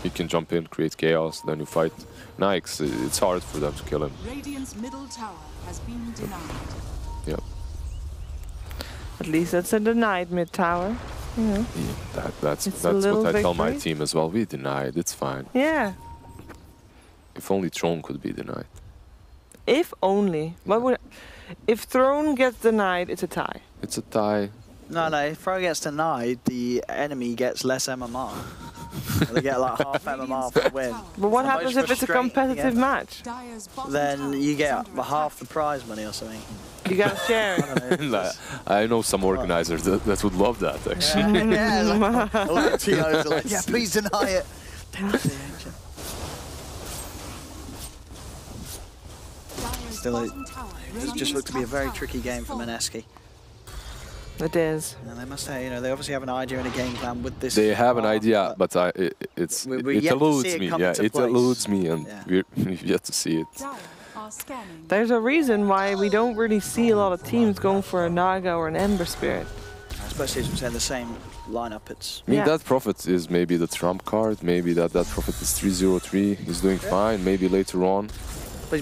He can jump in, create chaos, then you fight Nikes. It's hard for them to kill him. Radiant's middle tower has been denied. Yeah. At least that's a denied mid tower. Yeah, that's what I tell my team as well. We denied. It's fine. Yeah. If only Throne could be denied. If only. What would? If Throne gets denied, it's a tie. It's a tie. No, if Throw gets denied, the enemy gets less MMR. They get like half MMR for the win. But what happens if it's a competitive match? Then you get half the prize money or something. You gotta share it. I know some organizers that would love that, actually. Yeah, all the TOs are like, yeah, please deny it. Still, it just looked to be a very tricky game for Mineski. It is. And they must have, they obviously have an idea and a game plan with this. They have an idea, but it eludes me. Yeah, it eludes me, and we've yet to see it. There's a reason why we don't really see a lot of teams going for a Naga or an Ember Spirit. Especially as we say the same lineup. It's. I mean, that Prophet is maybe the trump card. Maybe that Prophet is 303. He's doing fine. Maybe later on. But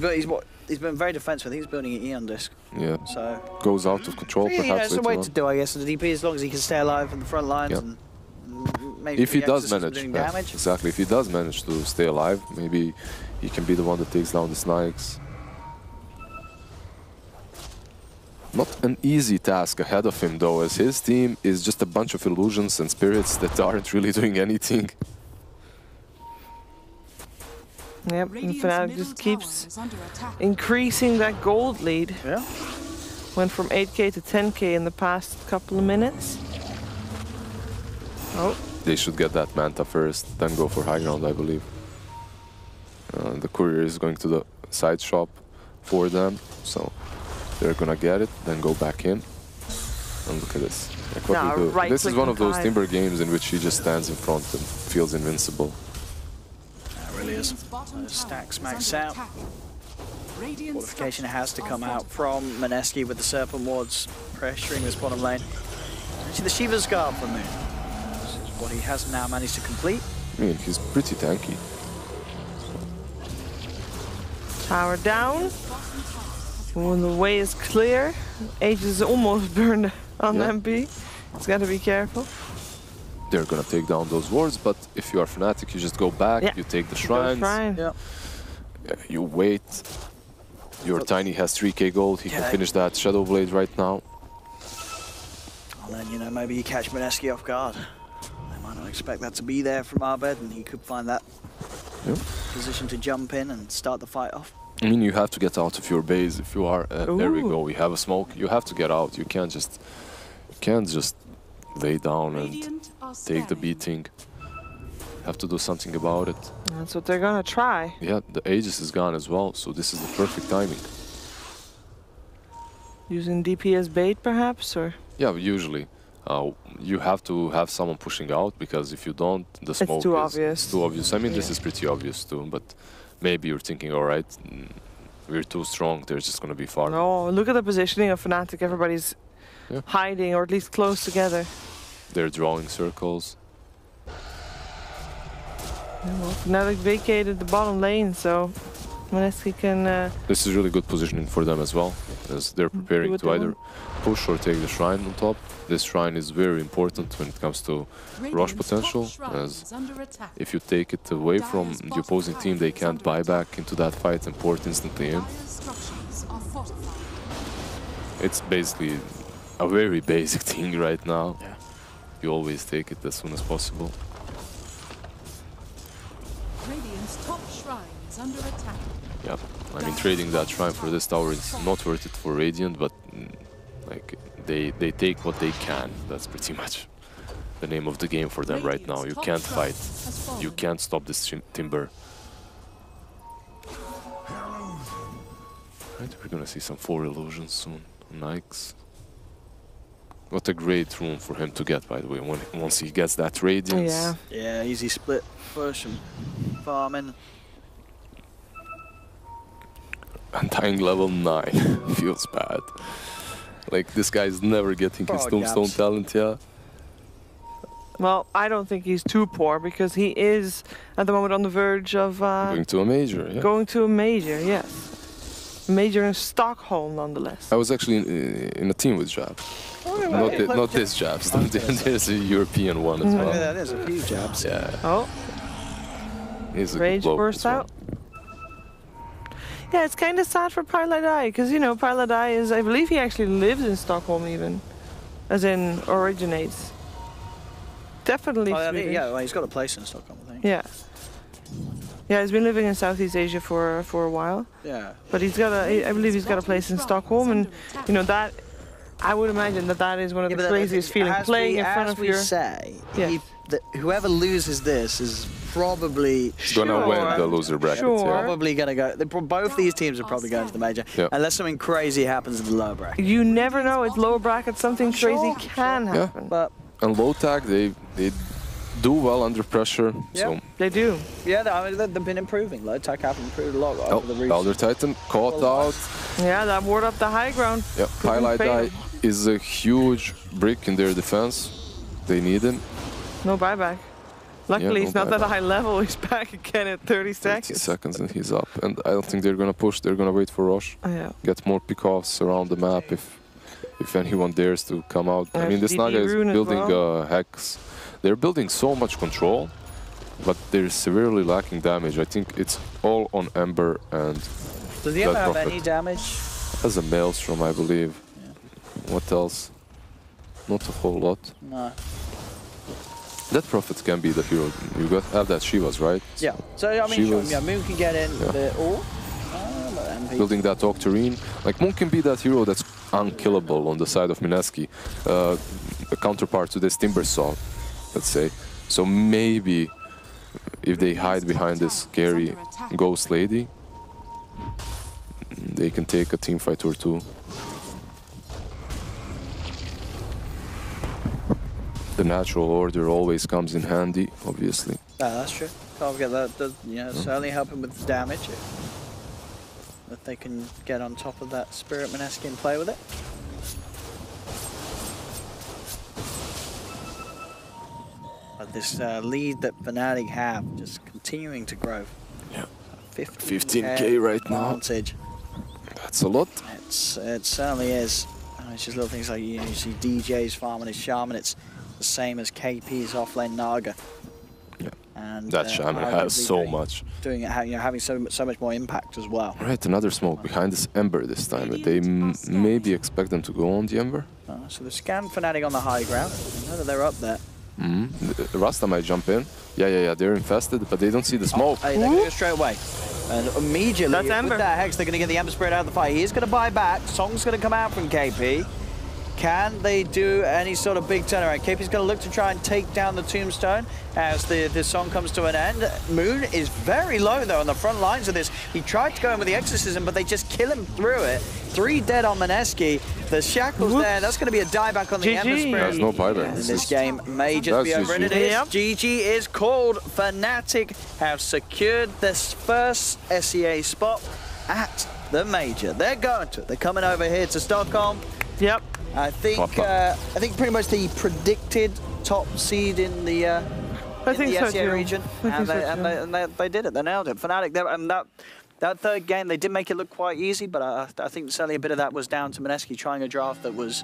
he's been very defensive. I think he's building an Eon disc. Yeah. So goes out of control. Perhaps it's a way to do, I guess, the DP as long as he can stay alive in the front lines. Yeah. And maybe if he does manage, damage. exactly. If he does manage to stay alive, maybe he can be the one that takes down the Snikes. Not an easy task ahead of him, though, as his team is just a bunch of illusions and spirits that aren't really doing anything. Yep, and Fnatic just keeps increasing that gold lead. Yeah. Went from 8k to 10k in the past couple of minutes. Oh. They should get that Manta first, then go for high ground, I believe. The courier is going to the side shop for them, so they're gonna get it, then go back in. And look at this. Like what we do. This is one of those Timber games in which he just stands in front and feels invincible. Really is. Stacks max out. Qualification has to come out from Mineski with the Serpent Wards pressuring this bottom lane. Actually, the Shiva's Guard for Moon. This is what he has now managed to complete. I mean, he's pretty tanky. Tower down. When the way is clear, Aegis is almost burned on MP. It's got to be careful. They're gonna take down those wards, but if you are Fnatic, you just go back, you take the shrines, you wait. Your Tiny has 3k gold, he can finish that Shadow Blade right now. And then, maybe you catch Mineski off guard. They might not expect that to be there from Arbed, and he could find that position to jump in and start the fight off. I mean, you have to get out of your base if you are. There we go. We have a smoke. You have to get out. You can't just lay down and take the beating. Have to do something about it. That's what they're gonna try. Yeah, the Aegis is gone as well, so this is the perfect timing. Using DP as bait, perhaps, or Yeah, usually. You have to have someone pushing out, because if you don't, the smoke too is obvious. it's too obvious. I mean, this Yeah. is pretty obvious too, but maybe you're thinking, all right, we're too strong, they're just going to be far. no. Look at the positioning of Fnatic. Everybody's Yeah. hiding, or at least close together. They're drawing circles. Yeah, well, Fnatic vacated the bottom lane, so Mineski can. This is really good positioning for them as well, as they're preparing what to they either want. push or take the shrine on top. This shrine is very important when it comes to rush potential, as if you take it away from the opposing team, they can't buy back into that fight and port instantly in. It's basically a very basic thing right now. Yeah. You always take it as soon as possible. Radiant's top shrine is under attack. Yep. I mean, trading that shrine for this tower is not worth it for Radiant, but like they take what they can. That's pretty much the name of the game for them right now. You can't fight. You can't stop this Timber. Right, we're gonna see some 4 illusions soon. Nikes. What a great room for him to get, by the way, once he gets that Radiance. Yeah. Yeah, easy split push and farming. Undying level 9 feels bad. Like, this guy's never getting his Poor tombstone gaps. talent, yeah. Well, I don't think he's too poor, because he is at the moment on the verge of Going to a major, yeah. going to a major. Yes, major in Stockholm, nonetheless. I was actually in a team with Jab. Not this Jabs. There's a European one as well. Yeah, there's a few jabs. Yeah, Oh, he's a rage good bloke burst as well. out. Yeah, it's kind of sad for Piladai, because, you know, Piladai is, I believe he actually lives in Stockholm even, as in originates. Definitely Swedish. Yeah, well, he's got a place in Stockholm, I think. Yeah. Yeah, he's been living in Southeast Asia for a while, Yeah. but he's got I believe he's got a place in Stockholm, and, you know, that, I would imagine that is one of the craziest feelings, playing in front of your... As we say, Yeah. whoever loses this is probably Gonna win the loser bracket, Sure. yeah. probably going to go. Both these teams are probably going to the major, Yeah. unless something crazy happens in the lower bracket. You never know, it's lower bracket, something crazy can happen. But And low tag, they do well under pressure. So, They do. yeah, I mean, they've been improving. Low tech have improved a lot over the recent. Elder Titan caught out. Yeah, that ward up the high ground. Yeah, Highlight Eye is a huge brick in their defense. They need him. No buyback. Luckily, no he's not at a buyback. high level. He's back again at 30 30 seconds. seconds and he's up. And I don't think they're gonna push. They're gonna wait for Rosh. Oh, yeah. Get more pickoffs around the map if anyone dares to come out. I mean, this DD Naga is rune as building well. Hex. They're building so much control, but they're severely lacking damage. I think it's all on Ember and Does he Dead ever have Prophet. any damage? as a Maelstrom, I believe. What else? Not a whole lot. No. That Prophet can be the hero. You got have that Shivas, right? Yeah. So I mean, Shivas. yeah, Moon can get in. Yeah. But MP. Building that Octarine. Like, Moon can be that hero that's unkillable on the side of Mineski. A counterpart to this Timbersaw, let's say. So maybe if they hide behind this scary Ghost Lady, they can take a team fight or two. The natural order always comes in handy, obviously. Yeah, that's true. Can't forget that. Does, you know, certainly helping with the damage. If they can get on top of that Spirit Mineski and play with it. But this lead that Fnatic have just continuing to grow. Yeah. 15K right now. advantage. That's a lot. It certainly is. It's just little things like, you know, you see DJ's farming his Shaman. It's the same as KP's offlane Naga. Yeah. And That Shaman has so much. doing it, you know, having so much more impact as well. Right, another smoke behind this Ember this time. They maybe expect them to go on the Ember. So the scan Fnatic on the high ground. I know that they're up there. Rasta might jump in. Yeah, they're infested, but they don't see the smoke. They're going to go straight away. And immediately, That's with Ember. that Hex, they're going to get the Ember Spirit out of the fight. He's going to buy back. Song's going to come out from KP. Can they do any sort of big turnaround? KP's going to look to try and take down the tombstone as the song comes to an end. Moon is very low, though, on the front lines of this. He tried to go in with the exorcism, but they just kill him through it. 3 dead on Mineski. The shackles there. That's going to be a dieback on the Ember Spirit. There's no buyback. And this game may just be over. And it is. GG is called. Fnatic have secured this first SEA spot at the Major. They're going to. They're coming over here to Stockholm. Yep. I think pretty much the predicted top seed in the SEA region, and they did it. They nailed it. Fnatic, and that third game, they did make it look quite easy, but I think certainly a bit of that was down to Mineski trying a draft that was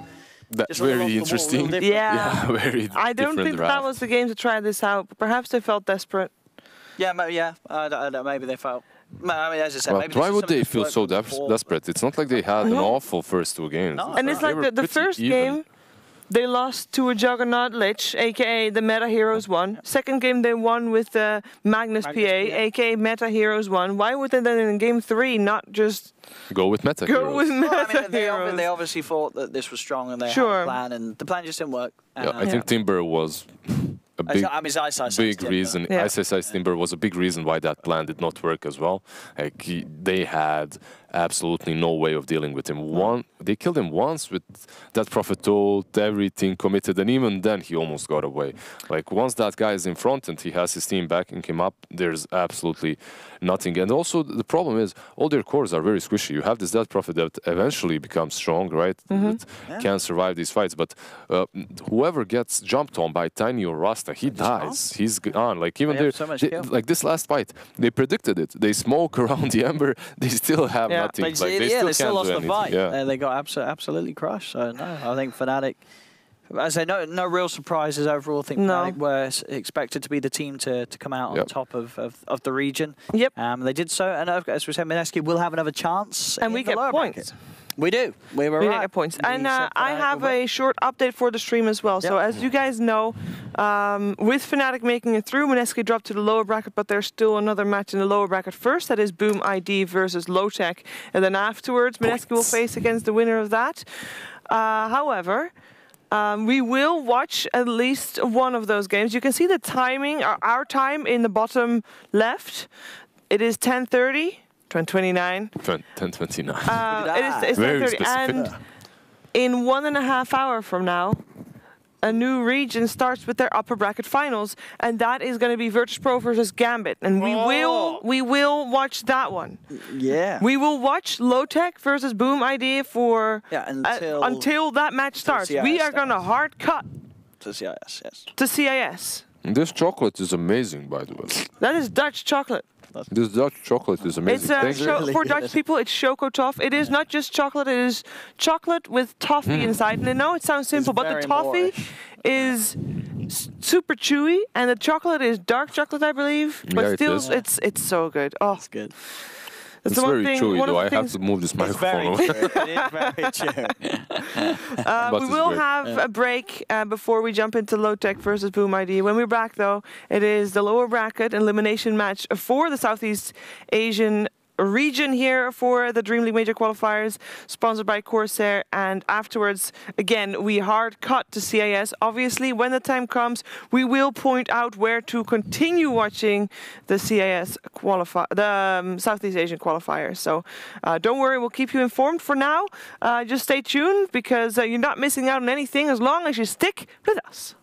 just very interesting. Yeah, very. I don't think that was the game to try this out. But perhaps they felt desperate. Yeah, maybe they felt. I mean, as I said, maybe why would they feel so desperate? It's not like they had an awful first 2 games. No, and it's like the first game, they lost to a Juggernaut Lich, a.k.a. the Meta Heroes 1. Second game, they won with Magnus PA, a.k.a. Meta Heroes 1. Why would they then in game 3 not just go with Meta Heroes? Go with Meta Heroes. They obviously thought that this was strong and they had a plan, and the plan just didn't work. I think Timber was a big reason. Ice Timber was a big reason why that plan did not work as well. Like they had absolutely no way of dealing with him. They killed him once with that Prophet ult, everything committed, and even then he almost got away. Like once that guy is in front and he has his team backing him up, there's absolutely nothing. And also the problem is all their cores are very squishy. You have this Dead Prophet that eventually becomes strong, right? That can survive these fights, but whoever gets jumped on by Tiny or Rasta, he dies. He's gone. Like even like this last fight, they predicted it. They smoke around the Ember. They still have nothing. Like, they still lost the fight. Yeah. They got absolutely crushed. So no, I think Fnatic. I say no real surprises overall. I think Fnatic were expected to be the team to come out on top of the region. Yep. They did so, and as we said, Mineski will have another chance. And we get points. We do. We get points. And I have a short update for the stream as well. So as you guys know, with Fnatic making it through, Mineski dropped to the lower bracket, but there's still another match in the lower bracket first. That is Boom ID versus Lowtech. And then afterwards, Mineski will face against the winner of that. However, we will watch at least one of those games. You can see the timing, our time in the bottom left. It is 10:30. 10:29. 10:29. It's 10:30, and in 1.5 hours from now, a new region starts with their upper bracket finals, and that is going to be Virtus Pro versus Gambit, and we will watch that one. Yeah. We will watch Lowtech versus Boom ID for until that match starts. We are going to hard cut to CIS. Yes. To CIS. This chocolate is amazing, by the way. That is Dutch chocolate. This Dutch chocolate is amazing. It's for Dutch people, it's Choco Toff. It is not just chocolate, it is chocolate with toffee inside. And I know it sounds simple, but the toffee is super chewy, and the chocolate is dark chocolate, I believe. But still, it's so good. Oh, it's good. It's very chewy, though. I have to move this microphone. It is very chewy. We will have a break before we jump into Lowtech versus Boom ID. When we're back, though, it is the lower bracket elimination match for the Southeast Asian region here for the DreamLeague Major Qualifiers, sponsored by CORSAIR, and afterwards, again, we hard cut to CIS. Obviously, when the time comes, we will point out where to continue watching the CIS the Southeast Asian qualifiers. So don't worry, we'll keep you informed. For now, just stay tuned, because you're not missing out on anything as long as you stick with us.